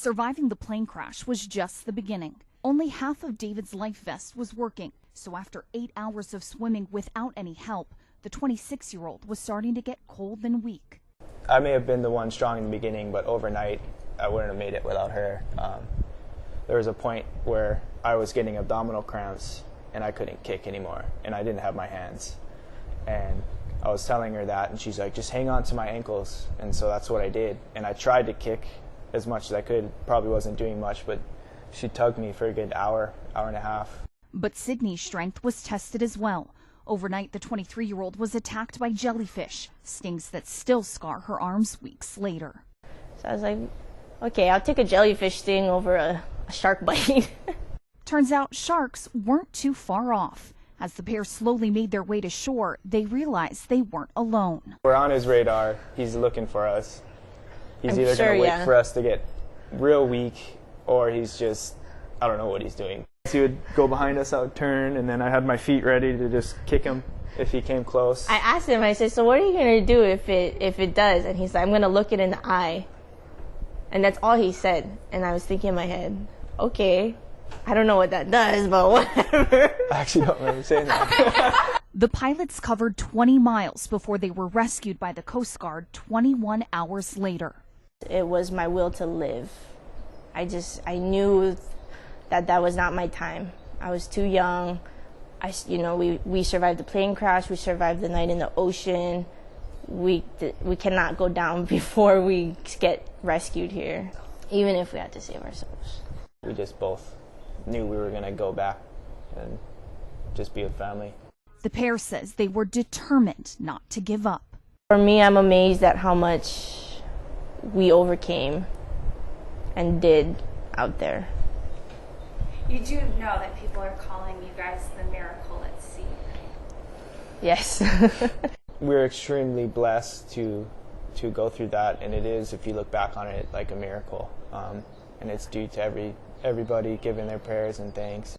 Surviving the plane crash was just the beginning. Only half of David's life vest was working, so after 8 hours of swimming without any help, the 26-year-old was starting to get cold and weak. I may have been the one strong in the beginning, but overnight I wouldn't have made it without her. There was a point where I was getting abdominal cramps and I couldn't kick anymore, and I didn't have my hands. And I was telling her that, and she's like, just hang on to my ankles. And so that's what I did. And I tried to kick as much as I could. Probably wasn't doing much, but she tugged me for a good hour and a half. But Sydney's strength was tested as well. Overnight, the 23-year-old was attacked by jellyfish, stings that still scar her arms weeks later. So I was like, okay, I'll take a jellyfish sting over a shark bite. Turns out sharks weren't too far off. As the pair slowly made their way to shore, they realized they weren't alone. We're on his radar. He's looking for us. He's either sure, going to wait for us to get real weak, or he's just, I don't know what he's doing. He would go behind us, I would turn, and then I had my feet ready to just kick him if he came close. I asked him, I said, so what are you going to do if it does? And he's like, I'm going to look it in the eye. And that's all he said. And I was thinking in my head, okay, I don't know what that does, but whatever. I actually don't remember saying that. The pilots covered 20 miles before they were rescued by the Coast Guard 21 hours later. It was my will to live. I knew that was not my time. I was too young. We survived the plane crash. We survived the night in the ocean. We cannot go down before we get rescued here, even if we had to save ourselves. We just both knew we were going to go back and just be with family. The pair says they were determined not to give up. For me, I'm amazed at how much we overcame and did out there. You do know that people are calling you guys the miracle at sea, right? Yes. We're extremely blessed to go through that, and it is, if you look back on it, like a miracle. And it's due to everybody giving their prayers and thanks.